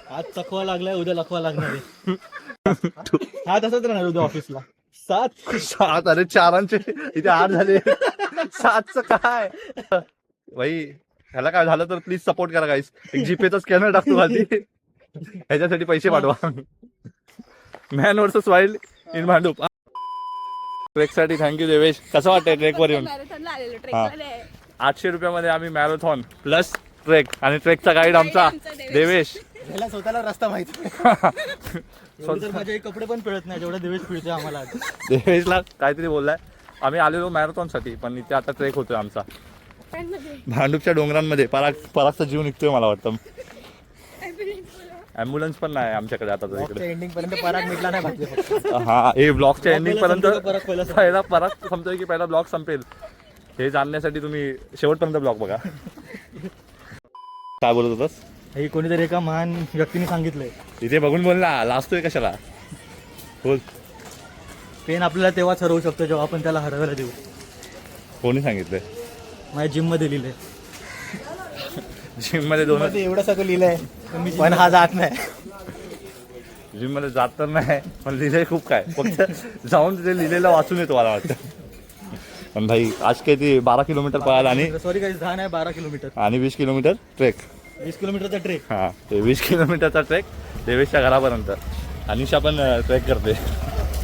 आज चकवा लागलाय, उद्या लखवा लागणार आहे. हा तसंच राहणार उद्या ऑफिसला. 7 अरे 4 इथे 8 झाले. 7चं काय भाई. ह्याला काय झालं तर प्लीज सपोर्ट करा गाईस. एक जीपेचा स्कॅनर टाकतो खाली, ह्याच्यासाठी पैसे पाठवा. Man versus wild in Bhandup. Trek साठी थँक्यू देवेश. कसं वाटतंय ट्रेक वर येऊन? 800 रुपयामध्ये आम्ही मॅरेथॉन प्लस ट्रेक, आणि ट्रेकचा गाईड आमचा देवेश. ह्याला स्वतःला रस्ता माहिती तर माझे कपडे पण पिळत नाही जेवढा दिवस पिळतोय आम्हाला. देवेशला काहीतरी बोललाय. आम्ही आलेलो मॅरेथॉन साठी, पण इथे आता ट्रेक होतोय आमचा भांडूपच्या डोंगरांमध्ये. परागचा जीव निघतोय मला वाटतं. ॲम्ब्युलन्स पण नाही आमच्याकडे आता इकडे. एंडिंग पर्यंत पराग मिटला नाही पाहिजे. हा, हे ब्लॉगच्या एंडिंग पर्यंत परत पहिला पराग संपतोय की पहिला ब्लॉग संपेल हे जाणण्यासाठी तुम्ही शेवटपर्यंत ब्लॉग बघा. काय बोलत होतास? हे कोणीतरी एका महान व्यक्तीने सांगितलंय. इथे बघून बोल ना, लाजतोय कशाला? बोल. पेन आपल्याला तेव्हाच हरवू शकतो जेव्हा आपण त्याला हरवायला देऊ. कोणी सांगितलंय? माझ्या जिम मध्ये लिहिलंय. जिम मध्ये दोन एवढं सगळं लिहिलंय पण हा जात नाही. जिम मध्ये जात तर नाही, पण लिहिलंय खूप काय. फक्त जाऊन तिथे लिहिलेलं वाचून येतो मला वाटतं. पण भाई आज काही ते 12 किलोमीटर पळाला आणि सॉरी काही 10 नाही 12 किलोमीटर आणि 20 किलोमीटर ट्रेक. 20 किलोमीटरचा ट्रेक. हा, ते 20 किलोमीटरचा ट्रेक देवेशच्या घरापर्यंत. अनिशा पण ट्रेक करते.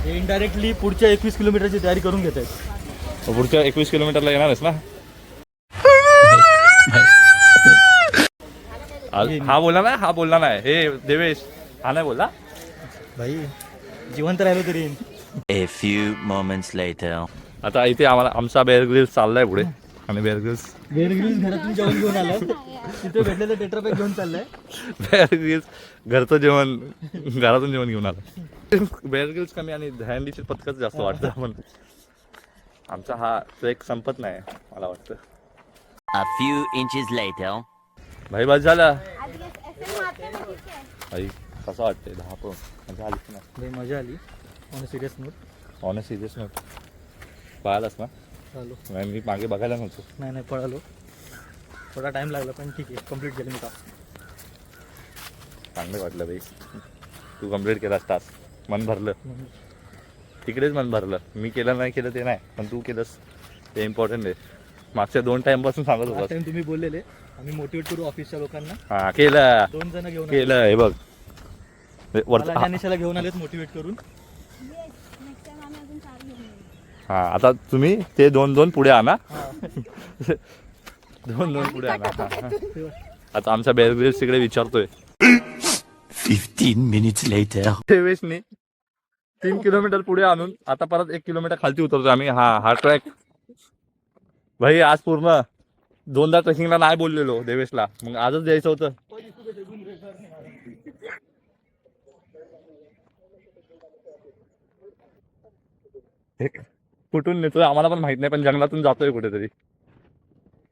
हे इनडायरेक्टली पुढच्या 21 किलोमीटरची तयारी करून घेत आहेत. पुढच्या 21 किलोमीटरला येणारच ना. हा बोलला नाही, हा बोलला नाही. हे देवेश हा नाही बोलला. भाई जिवंत राहिलो तरी. A few moments later. आता इथे आम्हाला आमचा बेअर ग्रिल्स चाललाय पुढे, आणि बेअर ग्रिल्स घरातून जेवण घेऊन आलाय. तिथे भेटलेलं टेट्रापॅक घेऊन चाललंय. ग्रिल्स घरचं जेवण घरातून जेवण घेऊन आलं. बेअर ग्रिल्स कमी आणि हँडीचे पथकच जास्त वाटतं. पण आमचा हा ट्रेक संपत नाही मला वाटतं. A few inches later. भाई बस झालं. भाई कसं वाटतंय 10 पण मजा आली की नाही? भाई मजा आली. On serious note. On a serious note. पळालास ना? चालू नाही, मी मागे बघायला नव्हतो. नाही पळालो. थोडा टाइम लागला पण ठीक आहे. कम्प्लीट केलं मी काम. चांगलं वाटलं भाई. तू कम्प्लीट केलास टास्क. मन भरलं. तिकडेच मन भरलं. मी केलं नाही केलं ते नाही, पण तू केलंस ते इम्पॉर्टंट आहे. मागच्या 2 टाइम पासून सांगत होता. टाइम तुम्ही बोललेले आम्ही मोटिवेट करू ऑफिसच्या लोकांना. हा केलं. 2 जण घेऊन केलं. हे बग मला अनिशाला घेऊन आलेत मोटिवेट करून. हा, आता तुम्ही ते 2-2 पुढे आणा. 2-2 पुढे आणा. आता आमचा बेअर ग्रिल्स तिकडे विचारतोय. 15 minutes later. देवेशनी 3 किलोमीटर पुढे आणून आता परत 1 किलोमीटर खालती उतरतोय आम्ही. हा ट्रॅक भाई आज पूर्ण 2दा ट्रेकिंगला नाही बोललेलो देवेशला, मग आजच द्यायचं होतं. कुठून नेतोय आम्हाला पण माहित नाही, पण जंगलातून जातोय कुठेतरी.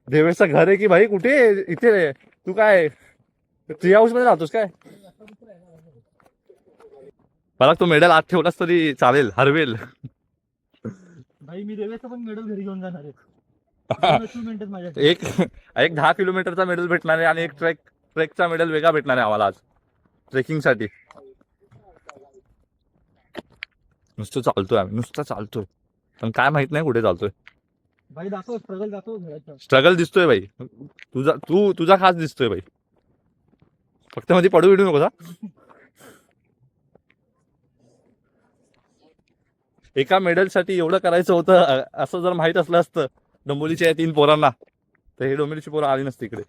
देवेशचं घर आहे की भाई कुठे? इथे रे. तू काय ट्री हाऊस मध्ये राहतोस काय? मला तो मेडल आत ठेवलास तरी चालेल, हरवेल. भाई मी देवेचं पण मेडल घरी घेऊन जाणार आहे. एक 10 किलोमीटरचा मेडल भेटणार आहे आणि एक ट्रेकचा मेडल वेगळा भेटणार आहे आम्हाला आज ट्रेकिंगसाठी. नुसतं चालतोय आम्ही, नुसतं चालतोय, पण काय माहित नाही कुठे चालतोय. भाई दाखव स्ट्रगल दाखव. स्ट्रगल दिसतोय भाई. तुझा खास दिसतोय भाई. फक्त मध्ये पडू बिडू नको. एका मेडलसाठी एवढं करायचं होतं असं जर माहित असलं असतं डोंबिवलीच्या 3 पोरांना, तर हे डोंबिवलीची पोरं आली नसती इकडे.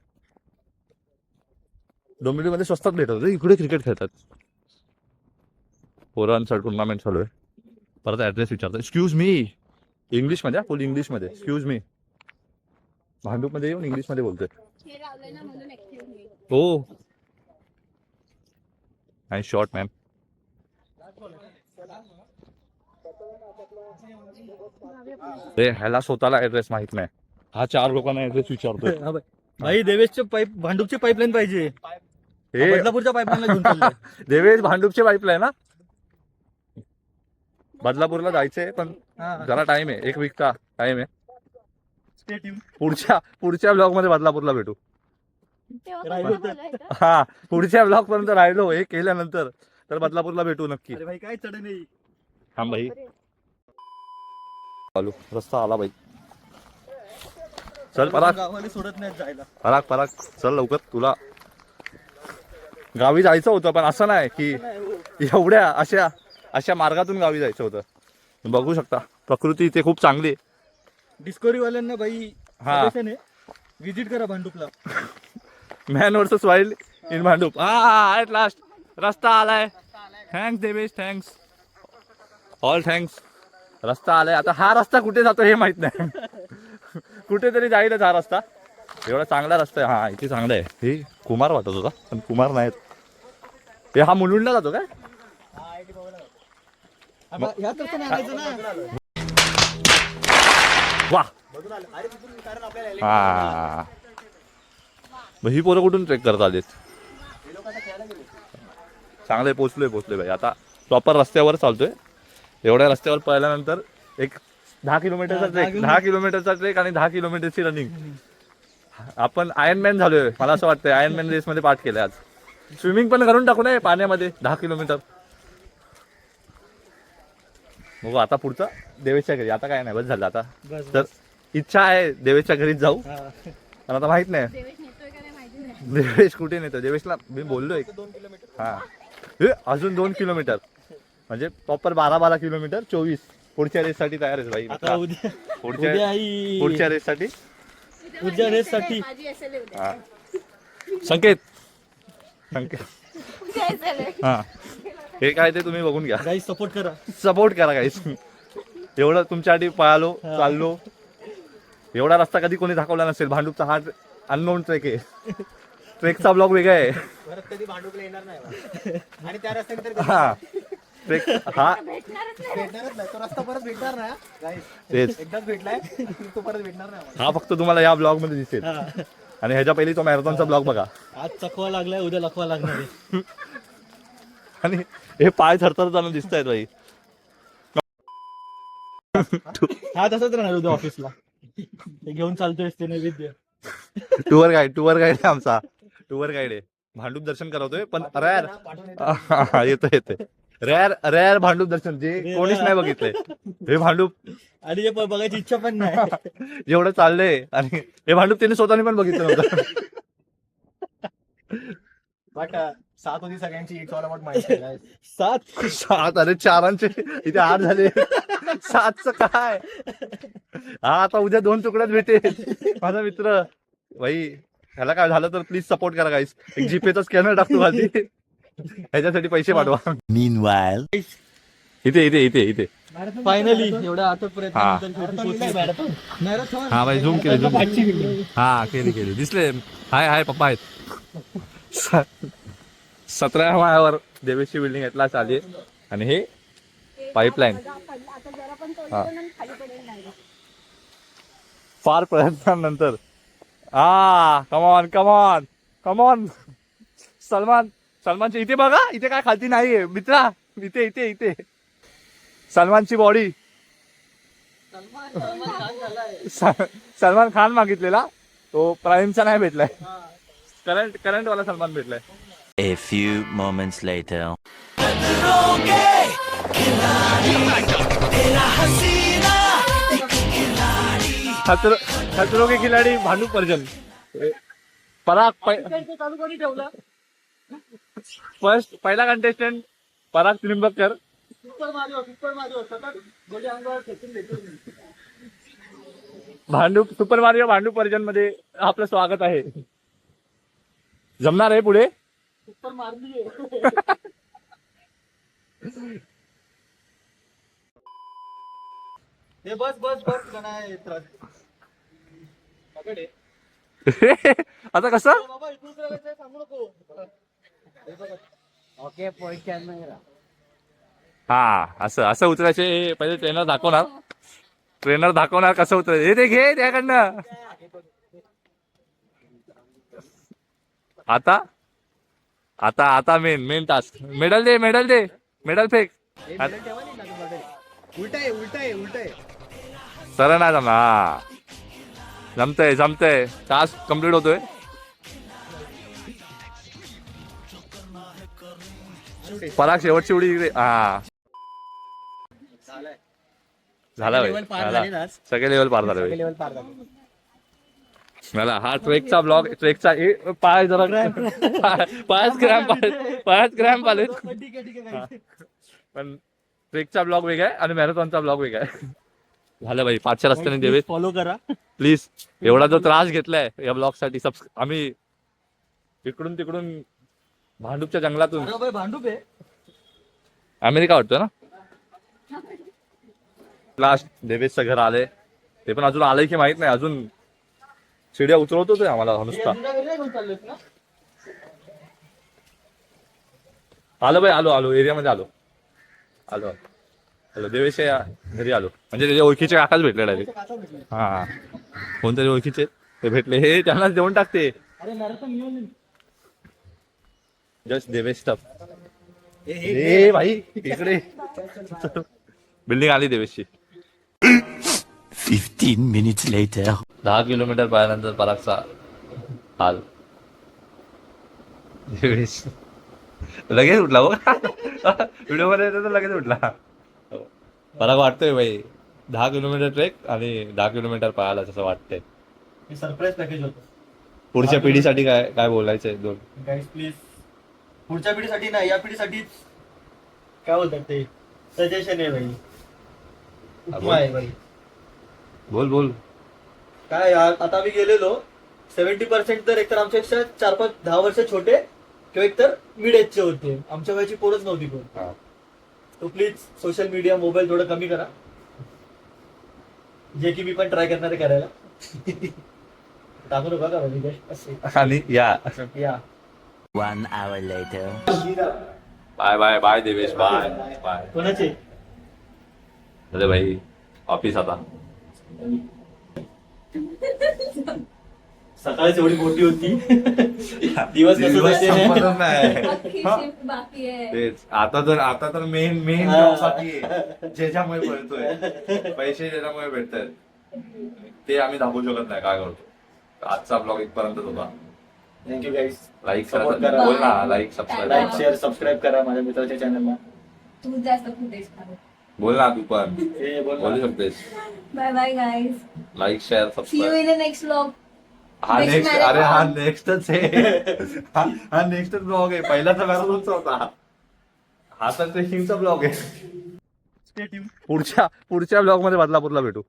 डोंबिवलीमध्ये स्वस्तात भेटत. इकडे क्रिकेट खेळतात. पोरांचा टुर्नामेंट चालू आहे. परत ऍड्रेस विचारतो. Excuse me. इंग्लिशमध्ये, फुल इंग्लिशमध्ये. Excuse me. भांडूपमध्ये येऊन इंग्लिशमध्ये बोलतोय. हो, नाईस शॉट मॅम. ह्याला स्वतःला ऍड्रेस माहित नाही. हा 4 लोकांना ऍड्रेस विचारतोय. भाई देवेशचे भांडूपची पाईपलाईन पाहिजे. बदलापूरच्या पाईपलाईनला घेऊन चाललोय. देवेश भांडूपचे पाईपलाईन ना. बदलापूरला जायचंय पण जरा टाइम आहे. 1 वीकचा टाइम आहे. पुढच्या ब्लॉग मध्ये बदलापूरला भेटू. राहिलो होतं. हा पुढच्या ब्लॉग पर्यंत राहिलो हे केल्यानंतर तर बदलापूरला भेटू नक्की. अरे भाई काय चढ नाही. हा भाई चालू रस्ता आला भाई. चल पराग गावाला सोडत नाही जायला. पराग पराग चल लवकर. तुला गावी जायचं होतं पण असं नाही की एवढ्या अशा अशा मार्गातून गावी जायचं होतं. बघू शकता प्रकृती इथे खूप चांगली आहे. डिस्कवरी वाल्यांना भाई हा. suggestion आहे विजिट करा भांडुपला. Man versus wild in Bhandup. हा ऍट लास्ट रस्ता आलाय. Thanks Devesh thanks all thanks. रस्ता आलाय. आता हा रस्ता कुठे जातो हे माहित नाही. कुठेतरी जाईलच हा रस्ता. एवढा चांगला रस्ता आहे. हा इथे चांगला आहे. हे कुमार वाटत होता पण कुमार नाहीत. हे हा मुलुंडला जातो काय? ह्या तसं नाही आणायचं ना. वा बघून आलं. अरे तिथून कारण आपल्याला LA हा मग ही पोरं कुठून ट्रेक करत आलेत? हे लोक आता खेळायला गेले. चांगले पोचलोय भाई. आता प्रॉपर रस्त्यावर चालतोय. एवढ्या रस्त्यावर पळल्यानंतर एक 10 किलोमीटरचा ट्रेक 10 किलोमीटरचा ट्रेक आणि 10 किलोमीटरची रनिंग. आपण आयर्नमॅन झालोय. मला असं वाटतंय आयर्नमॅन रेस मध्ये पार्ट केलाय आज. स्विमिंग पण करून टाकू नये पाण्यामध्ये 10 किलोमीटर. बघू आता पुढचं देवेशच्या घरी. आता काय नाही बस झालं आता. बस तर इच्छा आहे देवेशच्या घरीच जाऊ हा. पण आता माहित नाही देवेश कुठे नेतो. देवेशला मी बोललोय 2 किलोमीटर. हा हे अजून 2 किलोमीटर म्हणजे प्रॉपर 12 किलोमीटर 24. पुढच्या रेस साठी तयार आहे भाई. आता उद्या पुढच्या आई पुढच्या रेस साठी उद्या रेस साठी हा संकेत हा हे काय ते तुम्ही बघून घ्या. गाईस सपोर्ट करा. सपोर्ट करा गाईस. एवढं तुमच्यासाठी पळालो चाललो. एवढा रस्ता कधी कोणी दाखवला नसेल. भांडूपचा हा अननोन ट्रेक आहे. ट्रेकचा ब्लॉग वेगळा आहे. परत कधी भांडुपला येणार नाही. आणि त्या रस्त्याने तर हा ट्रेक हा भेटणारच नाही. तो रस्ता परत भेटणार नाही गाईस. तेच एकदाच भेटलाय तो परत भेटणार नाही. हा फक्त तुम्हाला या ब्लॉग मध्ये दिसेल. हा. आणि ह्याच्या पहिली तो मॅरेथॉनचा ब्लॉग बघा. आज चकवा लागलाय उद्या लखवा लागणार आहे. आणि हे पाय थरथर जाणून दिसत आहेत भाई. हा तसंच राहणार उद्या ऑफिसला. ते घेऊन चालतोय ते नैवेद्य. टूर गाईड आहे आमचा. टूर गाईड आहे. भांडूप दर्शन करवतोय पण रेअर येतोय रेअर भांडूप दर्शन जे कोणीच नाही बघितलंय. हे भांडूप आणि हे बघायची इच्छा पण नाही. एवढं चाललंय आणि हे भांडूप त्यांनी स्वतःने पण बघितलं नव्हतं. बट सात होती सगळ्यांची. It's all about mind. सात अरे 4 इथे 8 झाले. 7चं काय. हा आता उद्या 2 तुकड्यात भेटेल माझा मित्र भाई. ह्याला काय झालं तर प्लीज सपोर्ट करा गाईस. एक जीपेचा स्कॅनर टाकतो खाली. ह्याच्यासाठी पैसे पाठवा. Meanwhile, इथे फायनली एवढा आता हा. मॅरेथॉन. हा भाई झूम केले हा केली दिसले. हाय पप्पा आहेत. 17 माळ्यावर देवेशची बिल्डिंग एटला चालली आणि हे पाईपलाईन. हा फार प्रयत्नानंतर कमॉन सलमानची इथे बघा. इथे काय खालती नाहीये मित्रा. इथे सलमानची बॉडी. सलमान खान मागितलेला तो प्राईमचा नाही भेटलाय. करंट वाला Salman भेटलाय. a few moments later. खतरो के खिलाडी भांडू पर्जन. पराग फर्स्ट पहिला कंटेस्टंट पराग त्रिंबककर. सुपर मारिओ भांडू पर्जन मध्ये आपलं स्वागत आहे. जमणार आहे पुढे. बस आता कसं बाबा इथून सांगू नको. ओके पॉईंट हा असं उतरायचे. पहिले ट्रेनर दाखवणार कसं उतरायचं. हे ते घे त्याकडनं. आता मेन टास्क. मेडल दे मेडल फेक. उलट आहे सर नाही जमणार. जमतंय टास्क कम्प्लीट होतोय. पराग शेवटची उडी इकडे. हा झाला भाई, लेवल पार झाला. झाले ना आज. सगळे लेवल पार झाले भाई. लेवल पार झाले. मला हा ट्रेकचा ब्लॉग, ट्रेकचा पाय जरा पायाच क्रॅम्प आले. ठीक आहे ठीक आहे काही. पण ट्रेकचा ब्लॉग वेगळा आहे आणि मॅरेथॉनचा ब्लॉग वेगळा आहे. झालं भाई, 5च्या रस्त्याने देवे फॉलो करा. प्लीज. एवढा जो त्रास घेतलाय या ब्लॉग साठी, आम्ही इकडून तिकडून भांडूपच्या जंगलातून अरे बाई, भांडूप आहे. अमेरिका वाटतो ना. लास्ट देवेशचं घर आले, ते पण अजून आलंय की माहित नाही. अजून शिड्या उचलवतोय आम्हाला नुसता. तुझ्या घरी नाही घेऊन चाललोस ना? आलो भाई, आलो आलो एरियामध्ये आलो आलो आलो देवेश या घरी आलो. म्हणजे त्याच्या ओळखीचे काकाच भेटले डायरेक्ट. काका भेटले. हा कोणतरी ओळखीचे ते भेटले, हे त्यांनाच देऊन टाकते. अरे मॅरेथॉन घेऊन जस्ट देवेश स्टफ. ए भाई इकडे बिल्डिंग आली देवेशची. 15 minutes later. 10 किलोमीटर पाहिल्यानंतर परागचा हाल. देवेश लगेच उठला हो. व्हिडिओ मध्ये येतो तर लगेच उठला. पराग वाटतोय भाई 10 किलोमीटर ट्रेक आणि 10 किलोमीटर पाहायला तसं वाटतंय. हे सरप्राईज पॅकेज होतं. पुढच्या पिढीसाठी काय काय बोलायचंय दोन. गाईज प्लीज, पुढच्या पिढीसाठी नाही, या पिढीसाठी काय बोलतात ते, सजेशन आहे भाई. उपमा आहे भाई. बोल बोल. काय यार, आता आम्ही गेलेलो 70% तर एकतर आमच्यापेक्षा 4-5-10 वर्ष छोटे किंवा एकतर मिड एजचे होते. आमच्या वयाची पोरच नव्हती कोण. हा. तो प्लीज सोशल मीडिया, मोबाईल थोडं कमी करा, जे की मी पण ट्राय करणार आहे करायला. टाकू नका का म्हणजे असे आणि या या. 1 hour later. Bye bye bye Devesh, bye bye. कोणाचे अरे भाई ऑफिस आता. सकाळच एवढी मोठी होती. दिवस कसं जाते. संपतच नाही. अख्खी शिफ्ट बाकी आहे. तेच आता तर मेन मेन हा. साठी ज्याच्यामुळे पळतोय, पैसे ज्याच्यामुळे भेटतात ते आम्ही दाखवू शकत नाही. काय करतो. आजचा ब्लॉग इथपर्यंतच होता. Thank you guys. लाईक Support करा. बोल ना, like subscribe like share subscribe करा माझ्या मित्राच्या चॅनलला. तू जास्त फुटेज काढ. बोल ना तू पण हे बोल बोलू ना. शकतेस. Bye bye guys. Like share see you subscribe. In the next vlog. हा Next नेक्स्ट, marathon. अरे हा नेक्स्टच आहे. हा नेक्स्टच ब्लॉग आहे. पहिल्याचा मॅरेथॉनचा होता हा तर ट्रेकिंगचा ब्लॉग आहे. Stay tuned. पुढच्या ब्लॉग मध्ये बदलापूरला भेटू.